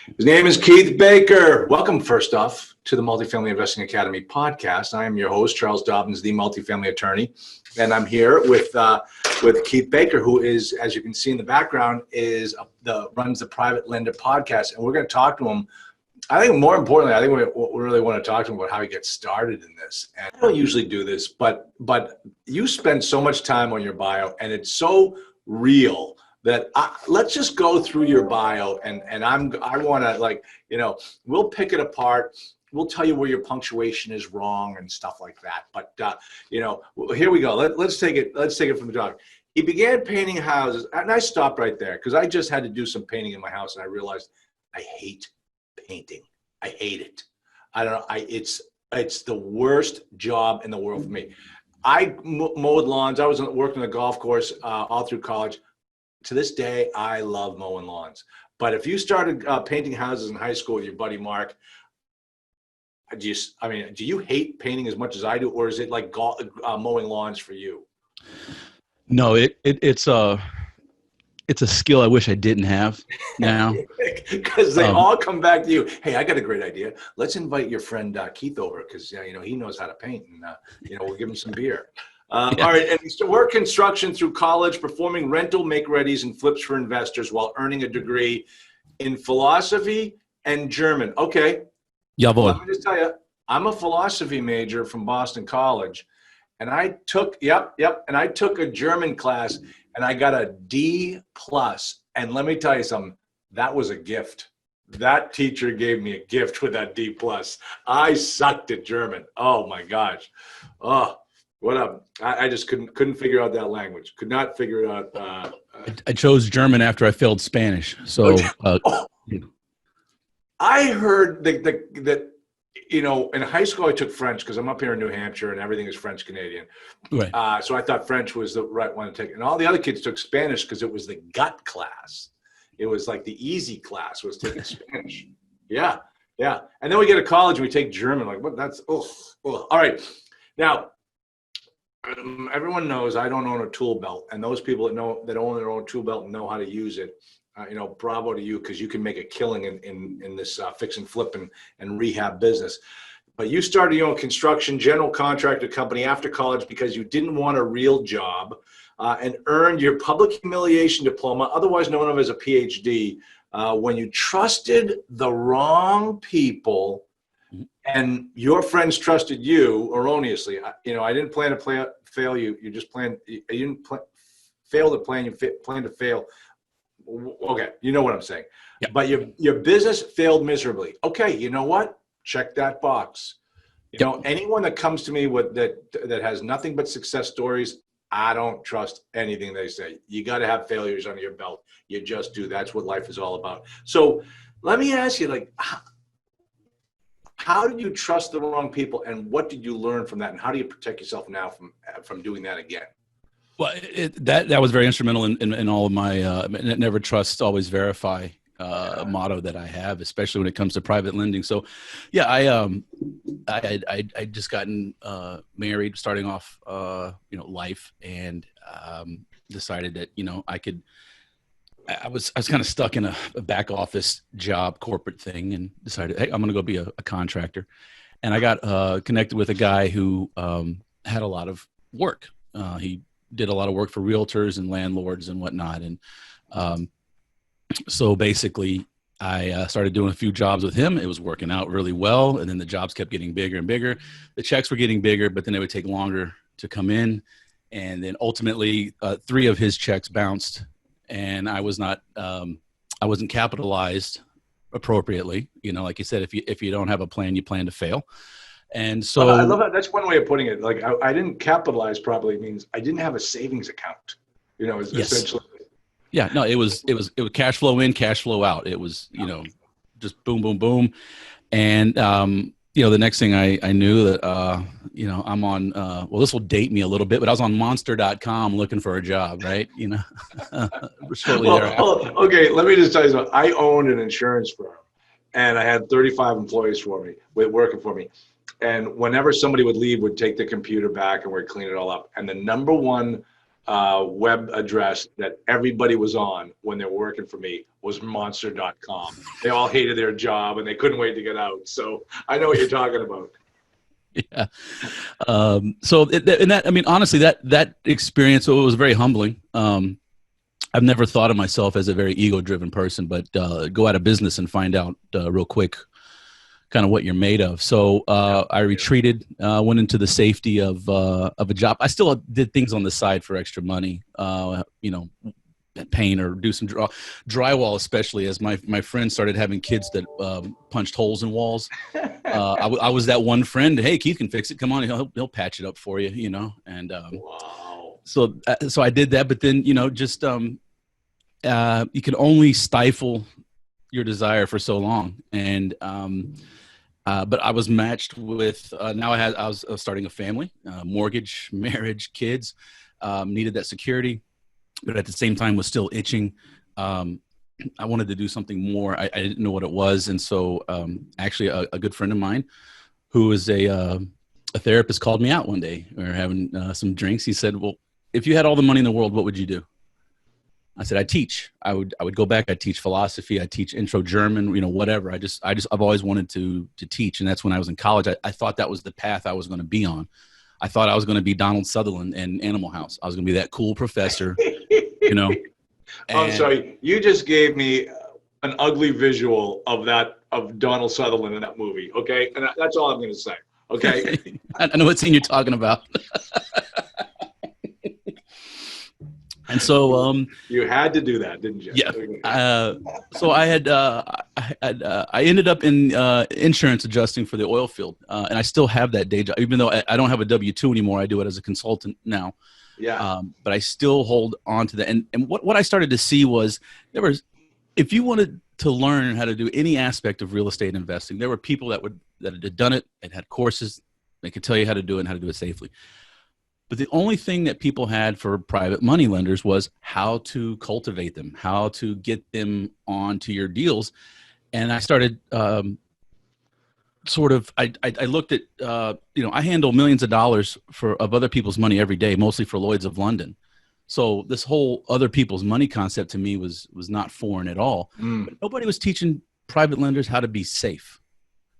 His name is Keith Baker. Welcome, first off, to the Multifamily Investing Academy podcast. I am your host, Charles Dobbins, the multifamily attorney, and I'm here with Keith Baker, who is, as you can see in the background, runs the Private Lender podcast, and we're going to talk to him. I think more importantly, I think we really want to talk to him about how he gets started in this. And I don't usually do this, but you spend so much time on your bio, and it's so real that let's just go through your bio, and I want to, we'll pick it apart. We'll tell you where your punctuation is wrong and stuff like that. But here we go. Let's take it from the top. He began painting houses, and I stopped right there because I just had to do some painting in my house, and I realized I hate painting. I hate it. I don't know. It's the worst job in the world for me. I mowed lawns. I was working on the golf course all through college. To this day, I love mowing lawns. But if you started painting houses in high school with your buddy Mark, do you hate painting as much as I do, or is it like mowing lawns for you? No, it's a skill I wish I didn't have now. Because they all come back to you. Hey, I got a great idea. Let's invite your friend Keith over because he knows how to paint, and we'll give him some beer. All right, and he worked construction through college, performing rental, make-readies, and flips for investors while earning a degree in philosophy and German. Okay. Jawohl. Let me just tell you, I'm a philosophy major from Boston College, and I took a German class, and I got a D+. And let me tell you something, that was a gift. That teacher gave me a gift with that D+. I sucked at German. Oh my gosh. Oh, what up? I just couldn't figure out that language. Could not figure it out. I chose German after I failed Spanish. So I heard that in high school I took French because I'm up here in New Hampshire and everything is French Canadian. Right. So I thought French was the right one to take. And all the other kids took Spanish because it was the gut class. It was like the easy class was taking Spanish. Yeah. And then we get to college and we take German. Like, what? That's, All right. Now, everyone knows I don't own a tool belt. And those people that own their own tool belt and know how to use it, bravo to you, because you can make a killing in this fix and flip and rehab business. But you started your own construction general contractor company after college because you didn't want a real job, and earned your public humiliation diploma, otherwise known as a PhD, when you trusted the wrong people and your friends trusted you erroneously. I didn't plan to fail you. You just planned. You didn't fail to plan. You planned to fail. Okay, you know what I'm saying. Yeah. But your business failed miserably. Okay, you know what? Check that box. Anyone that comes to me with that has nothing but success stories, I don't trust anything they say. You got to have failures under your belt. You just do. That's what life is all about. So let me ask you, how did you trust the wrong people, and what did you learn from that, and how do you protect yourself now from doing that again? Well, that was very instrumental in all of my never trust, always verify motto that I have, especially when it comes to private lending. So, yeah, I just gotten married, starting off life, and decided that I was kind of stuck in a back office job, corporate thing, and decided, hey, I'm going to go be a contractor. And I got connected with a guy who had a lot of work. He did a lot of work for realtors and landlords and whatnot. And so basically I started doing a few jobs with him. It was working out really well. And then the jobs kept getting bigger and bigger. The checks were getting bigger, but then they would take longer to come in. And then ultimately 3 of his checks bounced, and I wasn't capitalized appropriately. Like you said, if you don't have a plan, you plan to fail. And so I love that. That's one way of putting it. Like I didn't capitalize properly means I didn't have a savings account. Yes. Essentially. Yeah, no, it was cash flow in, cash flow out. It was, just boom, boom, boom. And, the next thing I knew that, I'm on, this will date me a little bit, but I was on monster.com looking for a job, right? Shortly thereafter. Okay. Let me just tell you something. I owned an insurance firm, and I had 35 employees working for me. And whenever somebody would leave, we'd take the computer back and we'd clean it all up. And the number one web address that everybody was on when they were working for me was monster.com. They all hated their job and they couldn't wait to get out. So I know what you're talking about. Yeah. I mean, honestly, that experience, it was very humbling. I've never thought of myself as a very ego-driven person, but go out of business and find out real quick kind of what you're made of. So I retreated, went into the safety of a job. I still did things on the side for extra money, paint or do some drywall, especially as my friends started having kids that punched holes in walls. I was that one friend. Hey, Keith can fix it. Come on, he'll patch it up for you, And Wow. So I did that, but then just you can only stifle your desire for so long, and but I was matched with now I was starting a family, mortgage, marriage, kids, needed that security, but at the same time was still itching. I wanted to do something more. I didn't know what it was, and so actually a good friend of mine who is a therapist called me out one day. We were having some drinks. He said, "Well, if you had all the money in the world, what would you do?" I said, "I teach. I would go back. I teach philosophy. I teach intro German. Whatever. I've always wanted to teach, and that's when I was in college. I thought that was the path I was going to be on. I thought I was going to be Donald Sutherland in Animal House. I was going to be that cool professor, I'm sorry. You just gave me an ugly visual of Donald Sutherland in that movie. Okay, and that's all I'm going to say. Okay. I know what scene you're talking about. And so you had to do that, didn't you? Yeah. So I ended up in insurance adjusting for the oil field, and I still have that day job, even though I don't have a W-2 anymore. I do it as a consultant now. Yeah. But I still hold on to that. And what I started to see was if you wanted to learn how to do any aspect of real estate investing, there were people that had done it and had courses. They could tell you how to do it and how to do it safely. But the only thing that people had for private money lenders was how to cultivate them, how to get them onto your deals. And I started I looked at, I handle millions of dollars of other people's money every day, mostly for Lloyd's of London. So this whole other people's money concept to me was not foreign at all. But nobody was teaching private lenders how to be safe.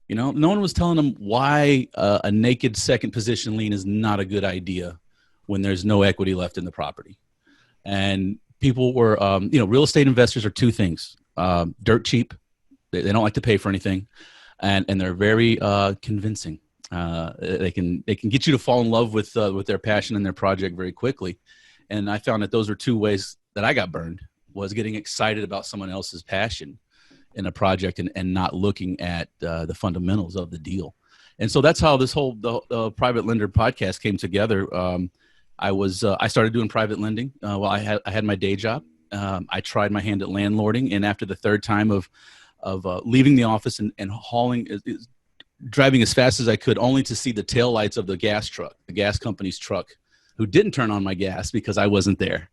No one was telling them why a naked second position lien is not a good idea when there's no equity left in the property. And people were, real estate investors are two things: dirt cheap, they don't like to pay for anything, and they're very convincing. They can get you to fall in love with their passion and their project very quickly. And I found that those are two ways that I got burned, was getting excited about someone else's passion in a project and not looking at the fundamentals of the deal. And so that's how this whole the private lender podcast came together. I started doing private lending while I had my day job. I tried my hand at landlording, and after the third time of leaving the office and driving as fast as I could, only to see the taillights of the gas company's truck, who didn't turn on my gas because I wasn't there.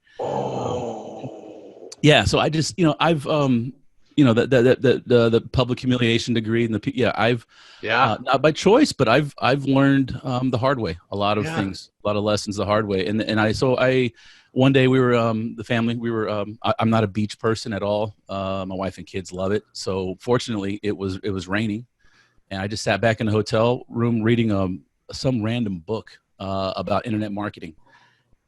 Yeah. So I just, I've, the public humiliation degree and not by choice, but I've learned the hard way, a lot of things, a lot of lessons the hard way. One day we were, the family, I'm not a beach person at all. My wife and kids love it. So fortunately it was raining, and I just sat back in the hotel room reading some random book about internet marketing.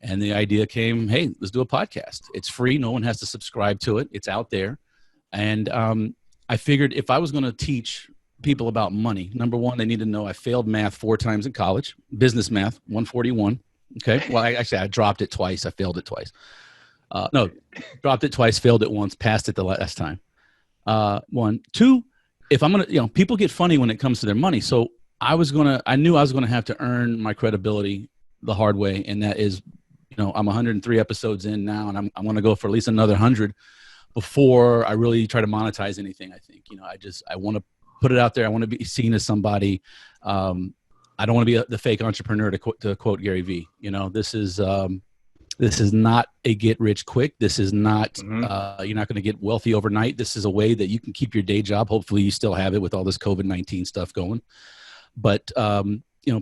And the idea came, hey, let's do a podcast. It's free. No one has to subscribe to it. It's out there. And I figured if I was going to teach people about money, number one, they need to know I failed math 4 times in college, business math, 141. Okay. Well, I dropped it twice. I failed it twice. Dropped it twice, failed it once, passed it the last time. 1, 2, if I'm going to, people get funny when it comes to their money. So I knew I was going to have to earn my credibility the hard way. And that is, I'm 103 episodes in now, and I'm going to go for at least another 100 before I really try to monetize anything. I think, I want to put it out there. I want to be seen as somebody. I don't want to be the fake entrepreneur to quote Gary Vee. This is not a get rich quick. This is not, you're not going to get wealthy overnight. This is a way that you can keep your day job. Hopefully you still have it with all this COVID-19 stuff going. But,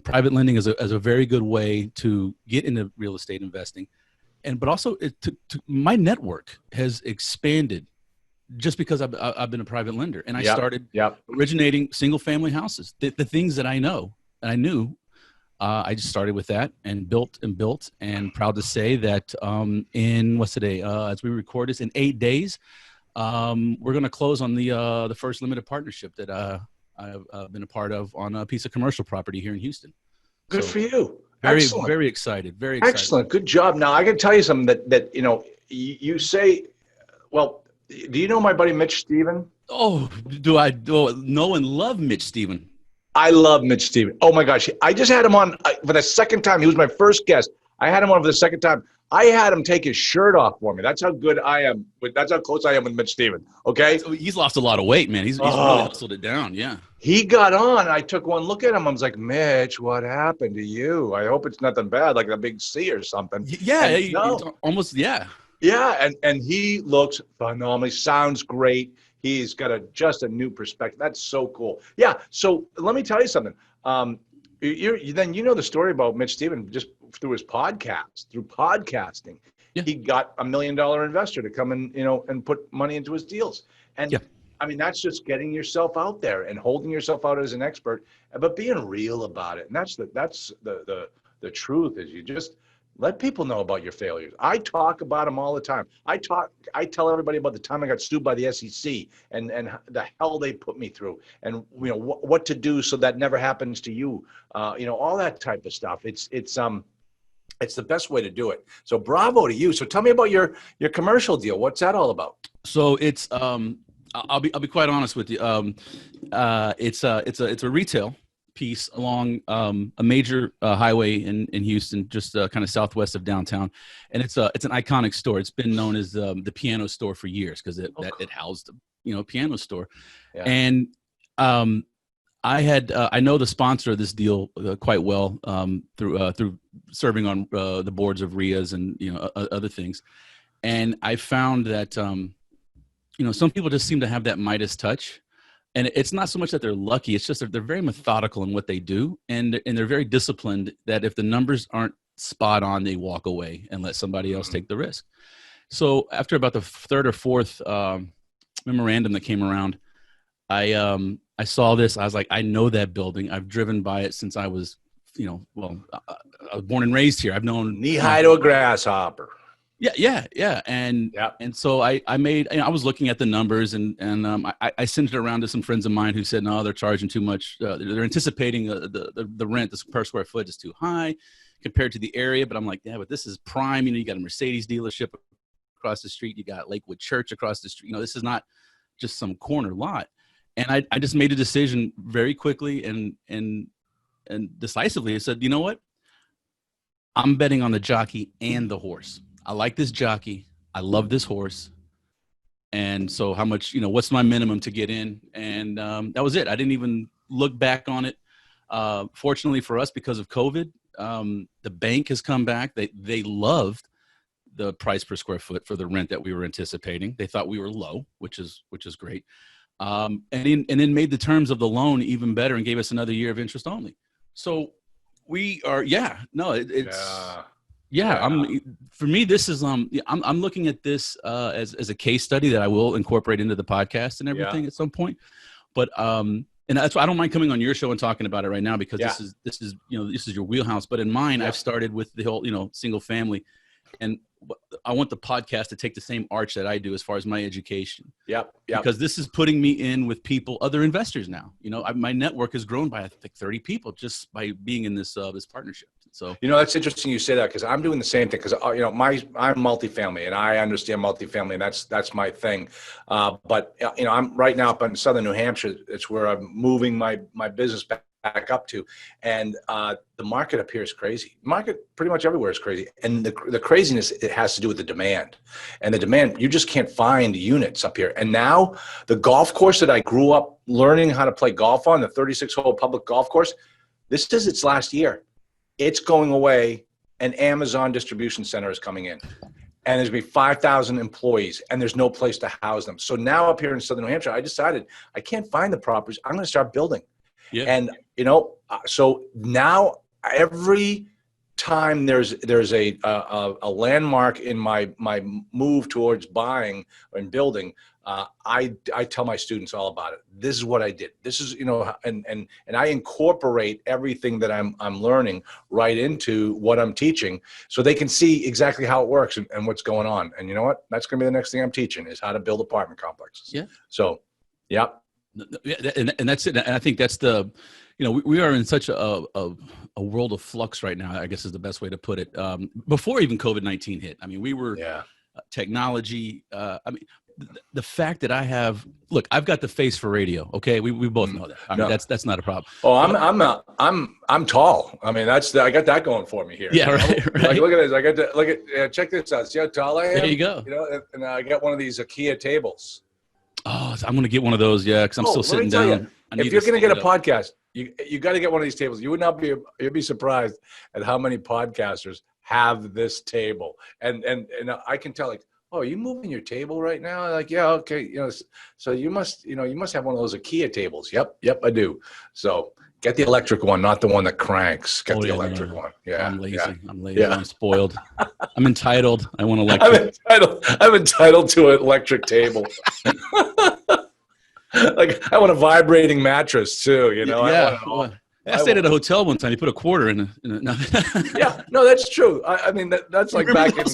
private lending is a very good way to get into real estate investing. but also my network has expanded just because I've been a private lender, and I started originating single family houses. The things that I know and I knew, I just started with that and built, and proud to say that in what's today, as we record this, in 8 days, we're going to close on the first limited partnership that I've been a part of on a piece of commercial property here in Houston. Good for you. Very, Excellent. very excited. Very excited. Excellent. Good job. Now I can tell you something that you say. Well, do you know my buddy Mitch Stephen? Oh, do I know and love Mitch Stephen? I love Mitch Stephen. Oh my gosh, I just had him on for the second time. He was my first guest. I had him on for the second time. I had him take his shirt off for me. That's how good I am. That's how close I am with Mitch Stephen. Okay. So he's lost a lot of weight, man. He's really hustled it down. Yeah. He got on. I took one look at him. I was like, Mitch, what happened to you? I hope it's nothing bad, like a big C or something. Yeah. Almost. Yeah. Yeah. And he looks phenomenal. He sounds great. He's got just a new perspective. That's so cool. Yeah. So let me tell you something. Then you know the story about Mitch Stephen just through his podcast, through podcasting. Yeah. He got $1 million investor to come in, and put money into his deals. And I mean, that's just getting yourself out there and holding yourself out as an expert, but being real about it. And that's the truth, is you just let people know about your failures. I talk about them all the time. I tell everybody about the time I got sued by the SEC and the hell they put me through, and what to do so that never happens to you. All that type of stuff. It's the best way to do it. So bravo to you. So tell me about your commercial deal. What's that all about? So it's I'll be quite honest with you. It's a retail piece along a major highway in Houston, just kind of southwest of downtown, and it's an iconic store. It's been known as the piano store for years because it housed a piano store. Yeah. And I know the sponsor of this deal quite well through serving on the boards of RIAs and other things, and I found that some people just seem to have that Midas touch. And it's not so much that they're lucky. It's just that they're very methodical in what they do. And they're very disciplined that if the numbers aren't spot on, they walk away and let somebody else take the risk. So after about the third or fourth memorandum that came around, I saw this. I was like, I know that building. I've driven by it since I was, I was born and raised here. I've known knee high to a grasshopper. Yeah. And so I was looking at the numbers and I sent it around to some friends of mine who said, no, they're charging too much. They're anticipating the rent per square foot is too high compared to the area. But I'm like, yeah, but this is prime. You got a Mercedes dealership across the street. You got Lakewood Church across the street. This is not just some corner lot. And I just made a decision very quickly and decisively. I said, you know what? I'm betting on the jockey and the horse. I like this jockey. I love this horse. And so how much, what's my minimum to get in? And that was it. I didn't even look back on it. Fortunately for us, because of COVID, the bank has come back. They loved the price per square foot for the rent that we were anticipating. They thought we were low, which is great. And then made the terms of the loan even better and gave us another year of interest only. So we are, for me, this is I'm looking at this as a case study that I will incorporate into the podcast and everything at some point. But and that's why I don't mind coming on your show and talking about it right now, because this is your wheelhouse. But in mine, I've started with the whole single family, and I want the podcast to take the same arch that I do as far as my education. Yep. Because this is putting me in with other investors now. My network has grown by I think 30 people just by being in this partnership. So that's interesting you say that, because I'm doing the same thing, because I'm multifamily and I understand multifamily, and that's my thing. But I'm right now up in southern New Hampshire. It's where I'm moving my business back up to, and the market up here is crazy. The market pretty much everywhere is crazy, and the craziness, it has to do with the demand. And the demand, you just can't find units up here. And now the golf course that I grew up learning how to play golf on, the 36-hole public golf course, this is its last year. It's going away. An Amazon distribution center is coming in, and there's going to be 5,000 employees, and there's no place to house them. So now up here in southern New Hampshire, I decided I can't find the properties. I'm going to start building. Yeah. And, so now every time there's a landmark in my move towards buying and building, I tell my students all about it. This is what I did. This is, and I incorporate everything that I'm learning right into what I'm teaching, so they can see exactly how it works and what's going on. And you know what? That's going to be the next thing I'm teaching, is how to build apartment complexes. Yeah. So, yeah. And that's it. And I think that's we are in such a world of flux right now, I guess is the best way to put it. Before even COVID-19 hit, I mean, we were technology. I mean, the fact that I've got the face for radio. Okay. We both know that. I mean, that's not a problem. Oh, I'm tall. I mean, I got that going for me here. Yeah. Right. Like, look at this. Check this out. See how tall I am? There you go. And I got one of these IKEA tables. Oh, I'm going to get one of those. Yeah. Cause I'm still sitting down. If you're going to get a podcast, you got to get one of these tables. You'd be surprised at how many podcasters have this table. And I can tell, like, oh, are you moving your table right now? Like, yeah, okay. So you must have one of those IKEA tables. Yep, I do. So get the electric one, not the one that cranks. Get the electric one. Yeah. I'm lazy. Yeah. I'm lazy. Yeah. I'm spoiled. I'm entitled. I want electric. I'm entitled to an electric table. Like, I want a vibrating mattress too, Yeah. I stayed at a hotel one time. You put a quarter in no. Yeah, no, that's true. I mean, that's like back in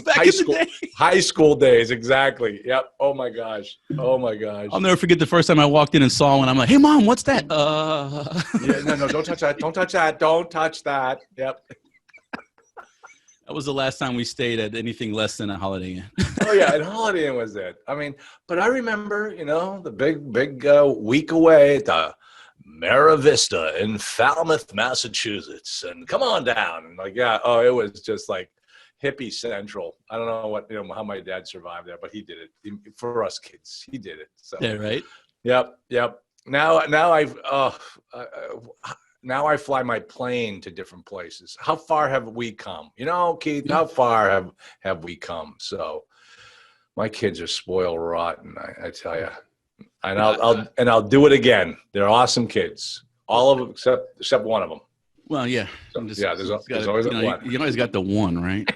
high school days. Exactly. Yep. Oh my gosh. I'll never forget the first time I walked in and saw one. I'm like, hey, Mom, what's that? Yeah, no, don't touch that. Don't touch that. Yep. That was the last time we stayed at anything less than a Holiday Inn. Oh yeah, and Holiday Inn was it. I mean, but I remember, the big week away at the Mara Vista in Falmouth, Massachusetts, and come on down. And like, yeah, it was just like hippie central. I don't know how my dad survived there, but he did it for us kids. He did it. So yeah, right. Yep. Now I fly my plane to different places. How far have we come? Keith, how far have we come? So my kids are spoiled rotten, I tell you. And I'll do it again. They're awesome kids, all of them except one of them. Well, yeah. There's always one. You always got the one, right?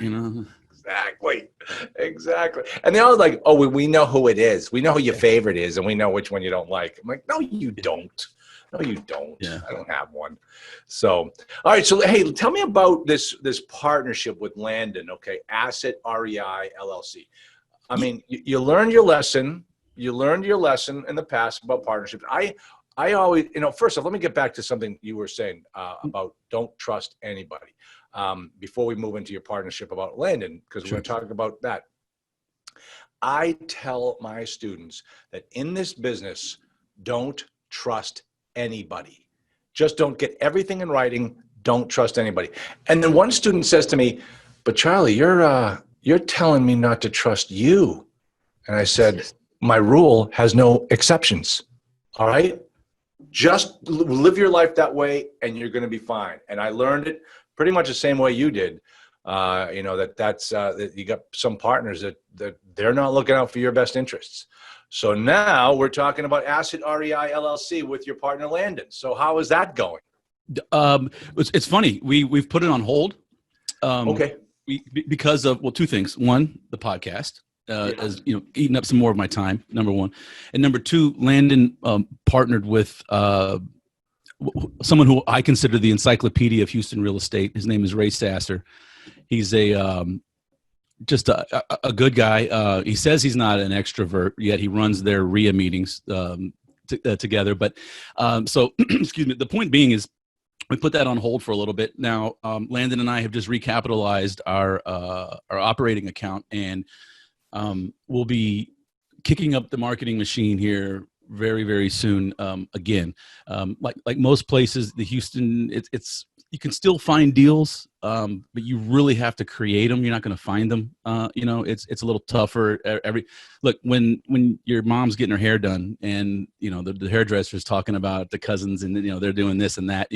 Exactly. And they're all like, "Oh, we know who it is. We know who your favorite is, and we know which one you don't like." I'm like, "No, you don't. No, you don't. Yeah. I don't have one." So, all right. So, hey, tell me about this partnership with Landon. Okay, Asset REI LLC. I mean, you learned your lesson. You learned your lesson in the past about partnerships. I always, first off, let me get back to something you were saying about don't trust anybody before we move into your partnership about Landon, because we're going to talk about that. I tell my students that in this business, don't trust anybody. Just don't get everything in writing. Don't trust anybody. And then one student says to me, "But Charlie, you're telling me not to trust you." And I said, "My rule has no exceptions. All right? Just live your life that way and you're going to be fine." And I learned it pretty much the same way you did. That you got some partners that they're not looking out for your best interests. So now we're talking about Asset REI LLC with your partner Landon. So how is that going? It's funny. We've put it on hold. Okay. Because of, two things. One, the podcast. As eating up some more of my time, number one, and number two, Landon partnered with someone who I consider the encyclopedia of Houston real estate. His name is Ray Sasser. He's just a good guy. He says he's not an extrovert, yet he runs their RIA meetings together. But so, excuse me. The point being is, we put that on hold for a little bit. Now, Landon and I have just recapitalized our operating account, and we'll be kicking up the marketing machine here very, very soon. Again, like most places, the Houston, it's you can still find deals, but you really have to create them. You're not going to find them. It's a little tougher. Look, when your mom's getting her hair done, and the hairdresser's talking about the cousins, and they're doing this and that.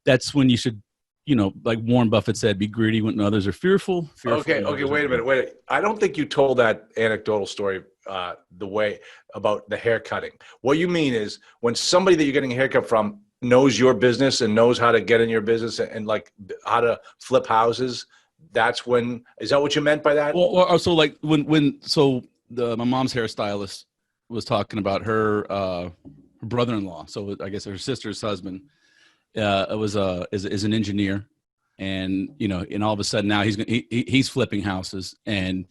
That's when you should. Like Warren Buffett said, be greedy when others are fearful. Okay, wait a minute. I don't think you told that anecdotal story the way about the hair cutting. What you mean is when somebody that you're getting a haircut from knows your business and knows how to get in your business and like how to flip houses, that's when, is that what you meant by that? Well, so like my mom's hairstylist was talking about her brother-in-law. So I guess her sister's husband is an engineer, and and all of a sudden now he's flipping houses, and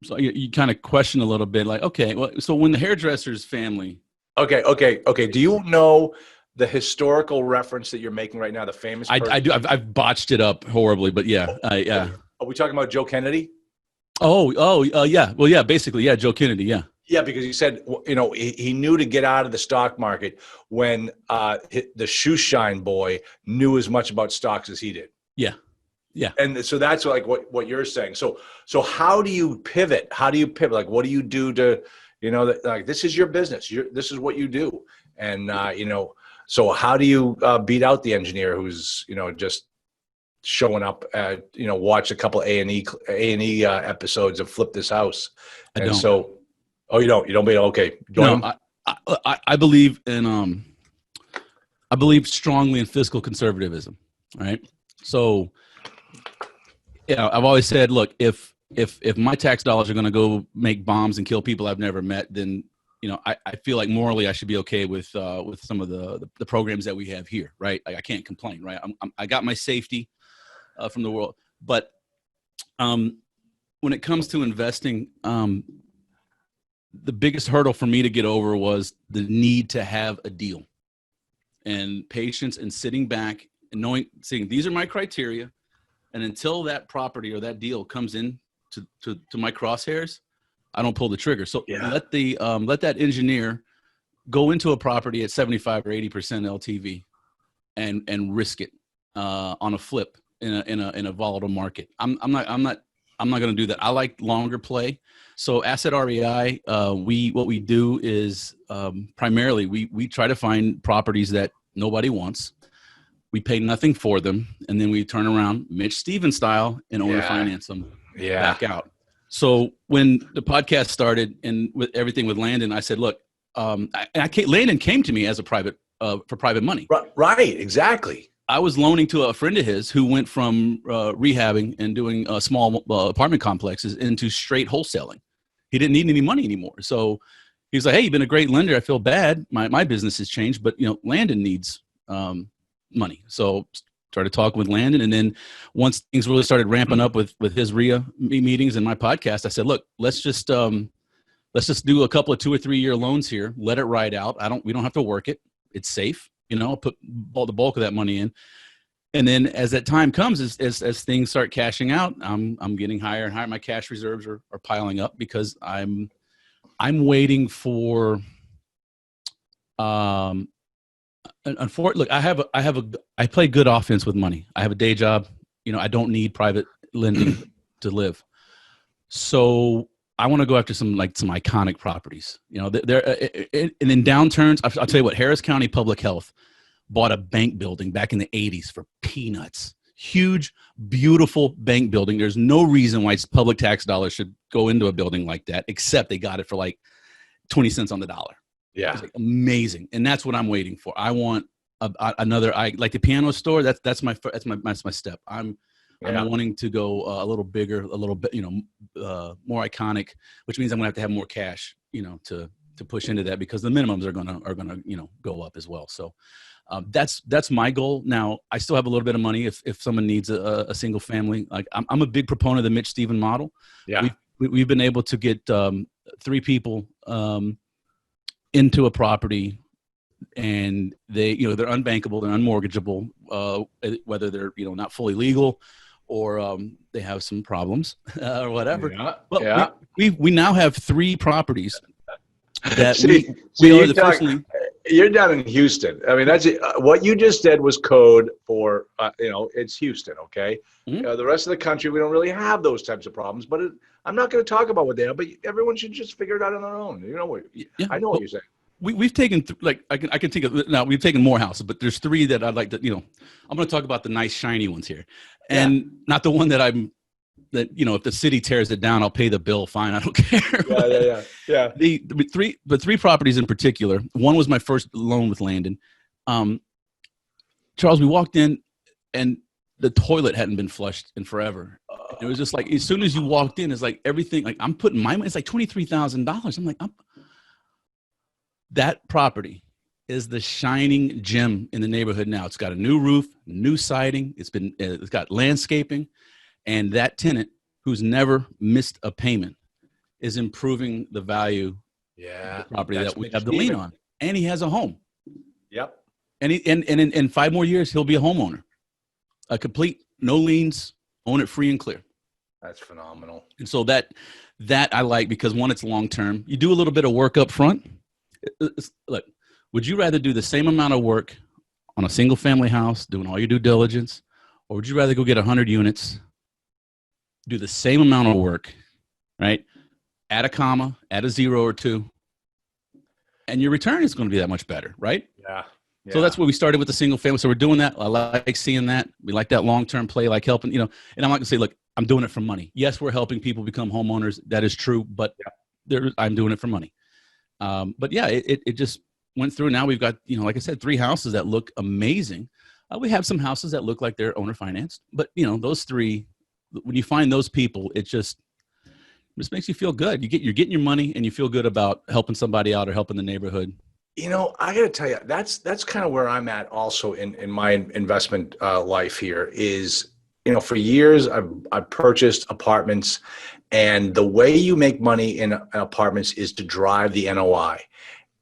so you kind of question a little bit, like, okay, well, so when the hairdresser's family. Okay. Do you know the historical reference that you're making right now? The famous person? I do. I've botched it up horribly, but yeah. Are we talking about Joe Kennedy? Yeah. Well, yeah, basically, yeah, Joe Kennedy, yeah. Yeah, because he said, he knew to get out of the stock market when the shoe shine boy knew as much about stocks as he did. Yeah. And so that's like what you're saying. So how do you pivot? Like, what do you do to, like, this is your business. This is what you do. And, so how do you beat out the engineer who's, just showing up, watch a couple A&E episodes of Flip This House. I and don't. So, you don't be okay. No, I believe in, I believe strongly in fiscal conservatism. Right. So, I've always said, look, if my tax dollars are going to go make bombs and kill people I've never met, then, I feel like morally I should be okay with some of the programs that we have here. Right. Like, I can't complain. Right. I got my safety from the world. But when it comes to investing, the biggest hurdle for me to get over was the need to have a deal and patience and sitting back and saying, these are my criteria. And until that property or that deal comes in to my crosshairs, I don't pull the trigger. So let that engineer go into a property at 75 or 80% LTV and risk it on a flip in a volatile market. I'm not going to do that. I like longer play. So asset REI, what we do is primarily we try to find properties that nobody wants. We pay nothing for them, and then we turn around, Mitch Stevens style, and owner finance them back out. So when the podcast started and with everything with Landon, I said, look, Landon came to me as a private for private money. Right, exactly. I was loaning to a friend of his who went from rehabbing and doing small apartment complexes into straight wholesaling. He didn't need any money anymore. So he's like, hey, you've been a great lender. I feel bad. My business has changed, but Landon needs money. So started talking with Landon. And then once things really started ramping up with his RIA meetings and my podcast, I said, look, let's just do a couple of 2 or 3 year loans here. Let it ride out. We don't have to work it. It's safe. I'll put the bulk of that money in. And then as that time comes, as things start cashing out, I'm getting higher and higher. My cash reserves are piling up because I'm waiting for, unfortunately, look, I play good offense with money. I have a day job. I don't need private lending to live. So I want to go after some iconic properties. And in downturns, I'll tell you what, Harris County Public Health bought a bank building back in the 80s for peanuts. Huge, beautiful bank building. There's no reason why public tax dollars should go into a building like that, except they got it for like 20 cents on the dollar. Yeah. It's amazing. And that's what I'm waiting for. I want another, like the piano store. That's my step. I'm wanting to go a little bigger, a little bit, more iconic, which means I'm gonna have to have more cash, to push into that, because the minimums are gonna go up as well. So that's my goal. Now I still have a little bit of money if someone needs a single family. Like I'm a big proponent of the Mitch Stevens model. Yeah, we've been able to get 3 people into a property, and they're unbankable, they're unmortgageable, whether they're not fully legal or they have some problems or whatever. We now have 3 properties that you're down in Houston. I mean, that's what you just said was code for it's Houston. Okay. Mm-hmm. The rest of the country, we don't really have those types of problems, but I'm not going to talk about what they are, but everyone should just figure it out on their own. I know what you're saying. We've taken I can think of now. We've taken more houses, but there's 3 that I'd like to. I'm going to talk about the nice shiny ones here, and not the one that I'm that, if the city tears it down, I'll pay the bill. Fine. I don't care. Yeah. The three properties in particular, one was my first loan with Landon. Charles, we walked in and the toilet hadn't been flushed in forever. It was just like, as soon as you walked in, it's like everything, like I'm putting my money, it's like $23,000. I'm like, that property is the shining gem in the neighborhood now. It's got a new roof, new siding. It's got landscaping, and that tenant who's never missed a payment is improving the value of the property that we have the lien on. And he has a home. Yep. And in 5 more years, he'll be a homeowner. A complete, no liens, own it free and clear. That's phenomenal. And so that I like, because one, it's long-term. You do a little bit of work up front. Look, would you rather do the same amount of work on a single family house, doing all your due diligence, or would you rather go get 100 units, do the same amount of work, right? Add a comma, add a 0 or 2, and your return is going to be that much better, right? Yeah. So that's where we started with the single family. So we're doing that. I like seeing that. We like that long-term play, like helping, and I'm not going to say, look, I'm doing it for money. Yes, we're helping people become homeowners. That is true, but I'm doing it for money. But yeah, it just went through. Now we've got, like I said, 3 houses that look amazing. We have some houses that look like they're owner financed, but those 3, when you find those people, it just makes you feel good. You're getting your money and you feel good about helping somebody out or helping the neighborhood. I got to tell you, that's kind of where I'm at also in my investment life here is, for years I've purchased apartments, and the way you make money in apartments is to drive the NOI.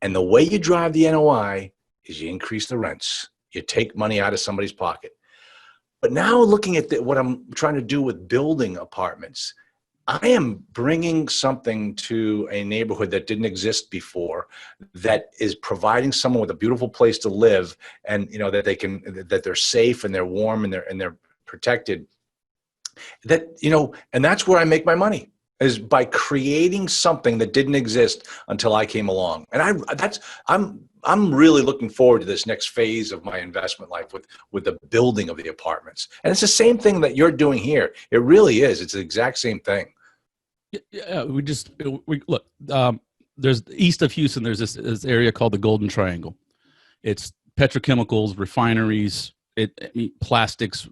And the way you drive the NOI is you increase the rents. You take money out of somebody's pocket. But now looking at what I'm trying to do with building apartments, I am bringing something to a neighborhood that didn't exist before, that is providing someone with a beautiful place to live, and that they're safe and they're warm and they're protected. And that's where I make my money, is by creating something that didn't exist until I came along. And I'm really looking forward to this next phase of my investment life with the building of the apartments. And it's the same thing that you're doing here. It really is. It's the exact same thing. Yeah, we look. There's east of Houston. There's this area called the Golden Triangle. It's petrochemicals, refineries, plastics,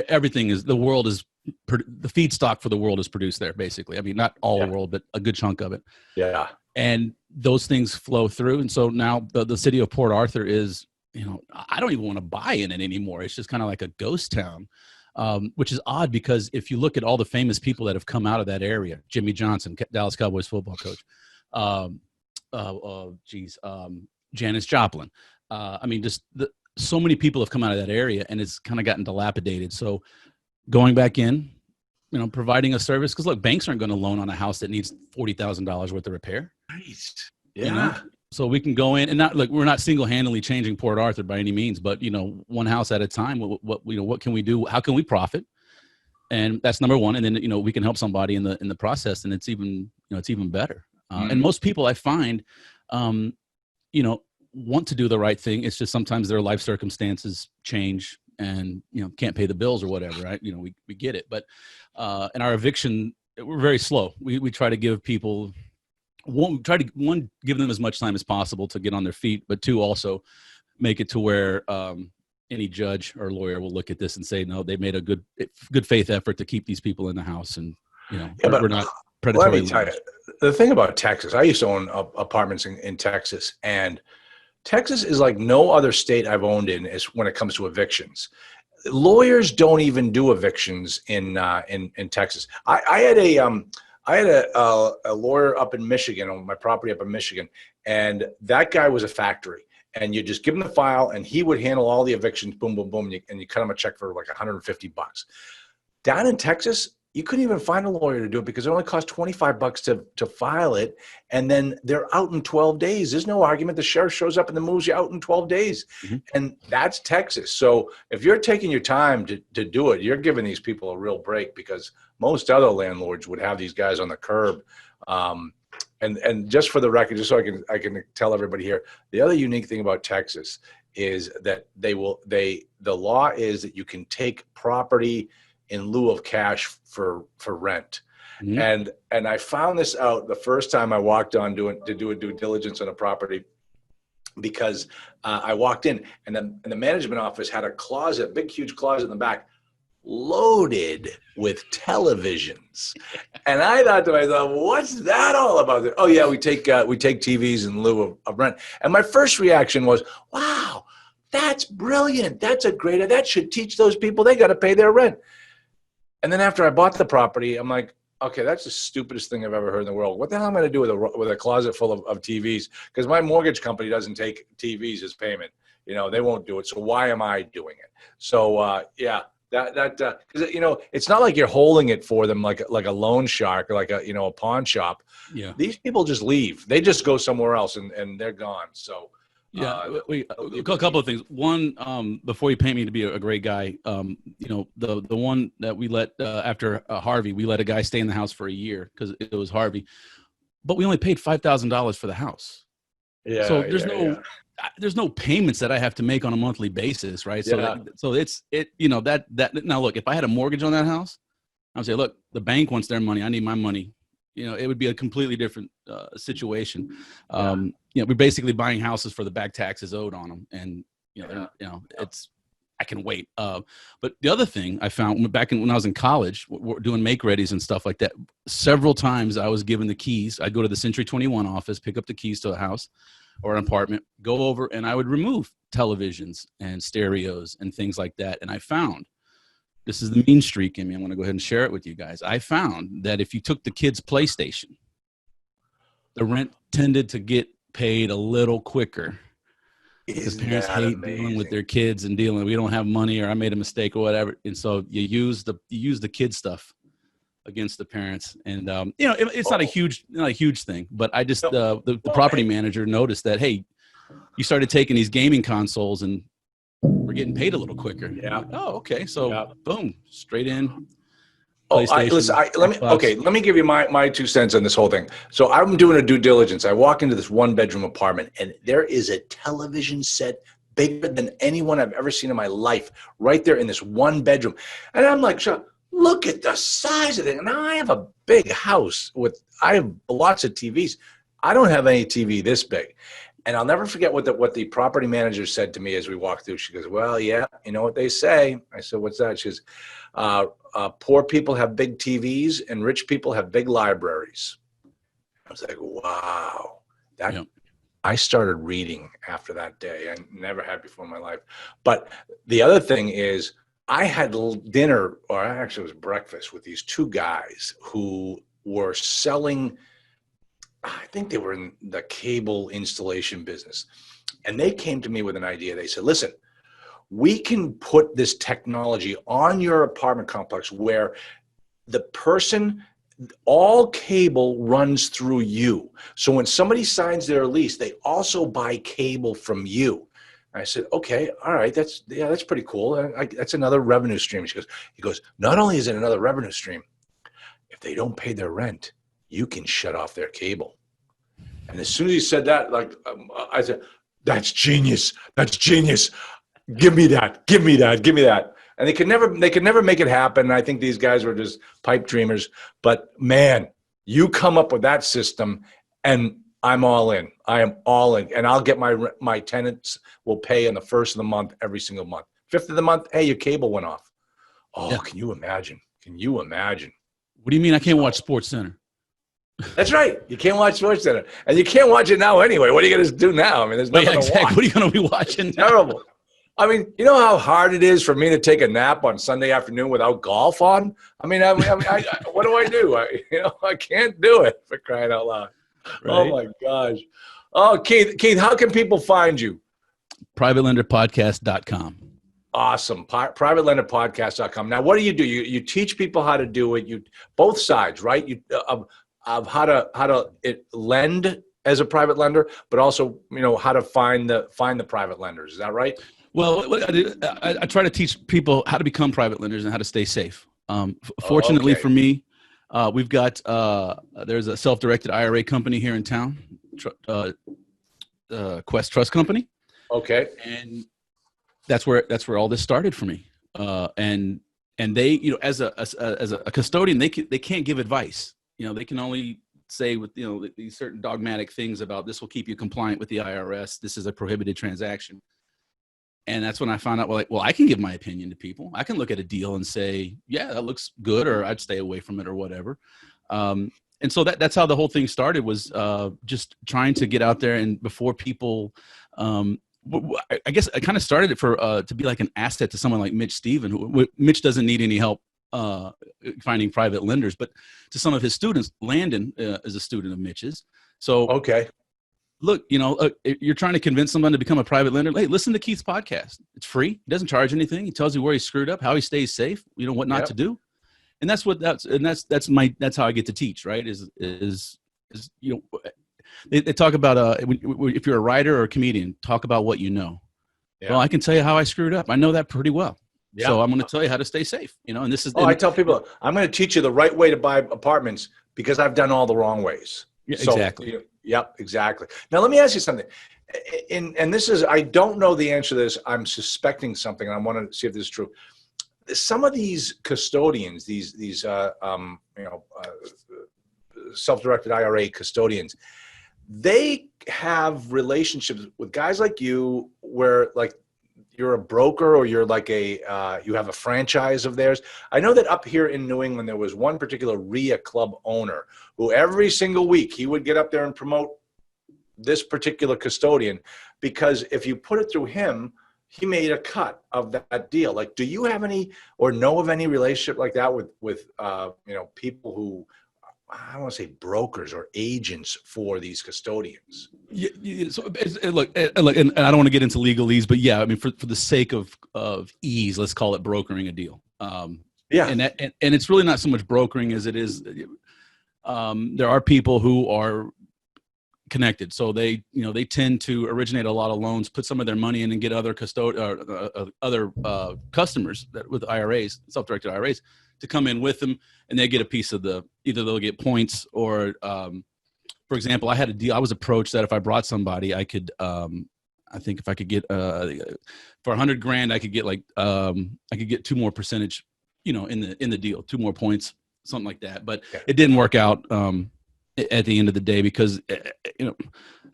everything is. The world is the feedstock for the world is produced there. Basically, not all the world, but a good chunk of it. Yeah. And those things flow through. And so now the city of Port Arthur is, I don't even want to buy in it anymore. It's just kind of like a ghost town. Which is odd, because if you look at all the famous people that have come out of that area, Jimmy Johnson, Dallas Cowboys football coach, Janis Joplin. So many people have come out of that area, and it's kind of gotten dilapidated. So going back in, providing a service, because look, banks aren't going to loan on a house that needs $40,000 worth of repair. Nice. Yeah. So we can go in and we're not single-handedly changing Port Arthur by any means, but one house at a time. What can we do? How can we profit? And that's number one. And then we can help somebody in the process, and it's even better. And most people I find, want to do the right thing. It's just sometimes their life circumstances change, and can't pay the bills or whatever. Right? We get it. But in our eviction, we're very slow. We try to give people. One, give them as much time as possible to get on their feet, but 2, also make it to where any judge or lawyer will look at this and say, no, they made a good faith effort to keep these people in the house, and we're not predatory. Let me tell you, the thing about Texas, I used to own apartments in Texas, and Texas is like no other state I've owned in when it comes to evictions. Lawyers don't even do evictions in Texas. I had a lawyer up in Michigan, on my property up in Michigan, and that guy was a factory. And you just give him the file, and he would handle all the evictions, boom, boom, boom, and you cut him a check for like $150. Down in Texas, you couldn't even find a lawyer to do it, because it only cost $25 to file it, and then they're out in 12 days. There's no argument. The sheriff shows up and then moves you out in 12 days. Mm-hmm. And that's Texas. So if you're taking your time to do it, you're giving these people a real break, because most other landlords would have these guys on the curb. And just for the record, just so I can tell everybody here, the other unique thing about Texas is that the law is that you can take property in lieu of cash for rent. Mhm. And I found this out the first time I walked on to do a due diligence on a property, because I walked in and the management office had a closet, big, huge closet in the back, loaded with televisions. And I thought to myself, what's that all about? Oh yeah, we take TVs in lieu of rent. And my first reaction was, wow, that's brilliant. That's a great, that should teach those people they got to pay their rent. And then after I bought the property, I'm like, okay, that's the stupidest thing I've ever heard in the world. What the hell am I going to do with a closet full of TVs? Because my mortgage company doesn't take TVs as payment. They won't do it. So why am I doing it? So yeah, because it's not like you're holding it for them like a loan shark or like a pawn shop. Yeah. These people just leave. They just go somewhere else and they're gone. So. Yeah, a couple of things. One, before you paint me to be a great guy, the one that we let after Harvey, we let a guy stay in the house for a year because it was Harvey, but we only paid $5,000 for the house. Yeah. So there's no payments that I have to make on a monthly basis, right? Yeah. So it's that now look, if I had a mortgage on that house, I would say, look, the bank wants their money, I need my money. It would be a completely different situation. We're basically buying houses for the back taxes owed on them, and I can wait. But the other thing I found back when I was in college, doing make readies and stuff like that, several times I was given the keys. I'd go to the Century 21 office, pick up the keys to a house or an apartment, go over, and I would remove televisions and stereos and things like that. And I found, this is the mean streak in me, I'm going to go ahead and share it with you guys. I found that if you took the kids' PlayStation, the rent tended to get paid a little quicker. Because parents hate dealing with their kids and we don't have money, or I made a mistake or whatever. And so you use the kid stuff against the parents. And it's not a huge thing, but I just the property manager noticed that, hey, you started taking these gaming consoles and we're getting paid a little quicker. Yeah. Like, oh, okay. So boom, straight in. Listen, let me give you my 2 cents on this whole thing. So I'm doing a due diligence. I walk into this 1-bedroom apartment, and there is a television set bigger than anyone I've ever seen in my life right there in this 1 bedroom. And I'm like, look at the size of it. Now I have a big house I have lots of TVs. I don't have any TV this big. And I'll never forget what the property manager said to me as we walked through. She goes, well, yeah, you know what they say. I said, what's that? She goes, poor people have big TVs and rich people have big libraries. I was like, wow. I started reading after that day. I never had before in my life. But the other thing is, I had dinner, or actually it was breakfast, with these 2 guys who were selling, I think they were in the cable installation business. And they came to me with an idea. They said, listen, we can put this technology on your apartment complex where all cable runs through you. So when somebody signs their lease, they also buy cable from you. I said, okay, all right, that's pretty cool. That's another revenue stream. He goes, not only is it another revenue stream, if they don't pay their rent, you can shut off their cable. And as soon as he said that, I said, that's genius. That's genius. Give me that. Give me that. Give me that. And they could never make it happen. I think these guys were just pipe dreamers. But man, you come up with that system, and I'm all in. I am all in. And I'll get my tenants will pay on the 1st of the month every single month. 5th of the month, hey, your cable went off. Oh, yeah. Can you imagine? Can you imagine? What do you mean I can't watch Sports Center? That's right. You can't watch Sports Center, and you can't watch it now anyway. What are you going to do now? I mean, there's nothing to watch. What are you going to be watching? Terrible. I mean, you know how hard it is for me to take a nap on Sunday afternoon without golf on? I mean, what do I do? I can't do it, for crying out loud. Right? Oh my gosh. Oh, Keith, how can people find you? PrivateLenderPodcast.com. Awesome. PrivateLenderPodcast.com. Now, what do? You teach people how to do it. Both sides, right? Of how to lend as a private lender, but also how to find the private lenders. Is that right? Well, I try to teach people how to become private lenders and how to stay safe. Fortunately for me, we've got there's a self-directed IRA company here in town, Quest Trust Company. Okay, and that's where all this started for me. And and they, as a custodian, they can't give advice. They can only say with, these certain dogmatic things about this will keep you compliant with the IRS. This is a prohibited transaction. And that's when I found out, well, I can give my opinion to people. I can look at a deal and say, yeah, that looks good, or I'd stay away from it or whatever. And so that's how the whole thing started, was just trying to get out there. And before people, I guess I kind of started it to be like an asset to someone like Mitch Stephen, who Mitch doesn't need any help finding private lenders, but to some of his students. Landon is a student of Mitch's. So, okay. Look, you're trying to convince someone to become a private lender. Hey, listen to Keith's podcast. It's free. He doesn't charge anything. He tells you where he screwed up, how he stays safe, what not to do. And that's how I get to teach, right? They talk about if you're a writer or a comedian, talk about what you know. Yeah. Well, I can tell you how I screwed up. I know that pretty well. Yeah. So I'm going to tell you how to stay safe. And this is. I tell people, I'm going to teach you the right way to buy apartments because I've done all the wrong ways. Yeah, exactly. Yep, exactly. Now let me ask you something. And this is, I don't know the answer to this. I'm suspecting something, and I want to see if this is true. Some of these custodians, these self-directed IRA custodians, they have relationships with guys like you, where like you're a broker, or you're like you have a franchise of theirs. I know that up here in New England, there was one particular RIA club owner who every single week he would get up there and promote this particular custodian, because if you put it through him, he made a cut of that deal. Like, do you have any, or know of any relationship like that with people who, I don't want to say brokers or agents for these custodians? Yeah, so look, and I don't want to get into legalese, but yeah, I mean, for the sake of ease, let's call it brokering a deal. Yeah, and it's really not so much brokering as it is. There are people who are connected, so they tend to originate a lot of loans, put some of their money in, and get other customers that with IRAs, self-directed IRAs, to come in with them, and they get a piece of either they'll get points, or for example, I had a deal. I was approached that if I brought somebody, I could, I think if I could get for $100,000, I could get I could get 2 more percentage, in the deal, 2 more points, something like that. But it didn't work out at the end of the day, because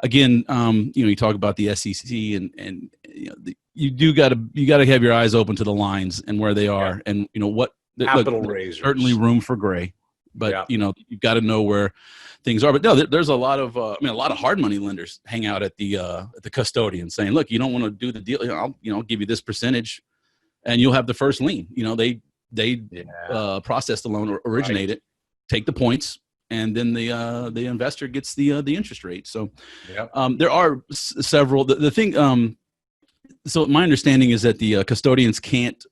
again, you talk about the SEC, and you got to have your eyes open to the lines and where they are, and what. Capital raisers. Certainly room for gray, but you've got to know where things are. But no, there's a lot of a lot of hard money lenders hang out at the custodian, saying, look, you don't want to do the deal, I'll give you this percentage and you'll have the first lien. They process the loan, or originate it, take the points, and then the investor gets the interest rate. So there are several. The thing. So my understanding is that the custodians can't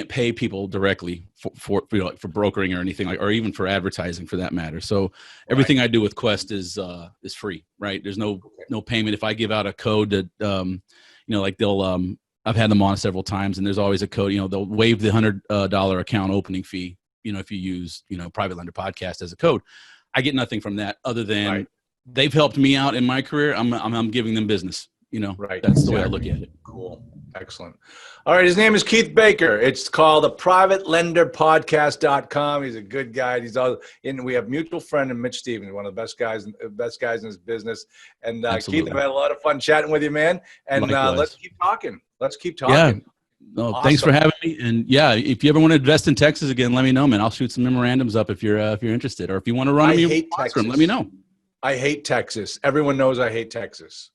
pay people directly for brokering or anything, or even for advertising, for that matter. So everything I do with Quest is free, right? There's no payment. If I give out a code that like they'll I've had them on several times, and there's always a code. They'll waive the $100 account opening fee. If you use Private Lender Podcast as a code, I get nothing from that other than they've helped me out in my career. I'm giving them business. That's the way I look at it. Cool. Excellent. All right. His name is Keith Baker. It's called the PrivateLenderPodcast.com. He's a good guy. We have mutual friend in Mitch Stevens, one of the best guys in his business. And Keith, I've had a lot of fun chatting with you, man. And let's keep talking. Yeah. No, awesome. Thanks for having me. And if you ever want to invest in Texas again, let me know, man. I'll shoot some memorandums up if you're interested, or if you want to run them, let me know. I hate Texas. Everyone knows I hate Texas.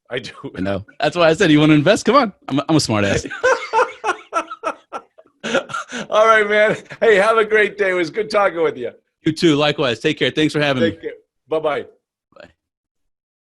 I do. I know. That's why I said, you want to invest? Come on. I'm a smart ass. All right, man. Hey, have a great day. It was good talking with you. You too. Likewise. Take care. Thanks for having me. Take care. Bye-bye.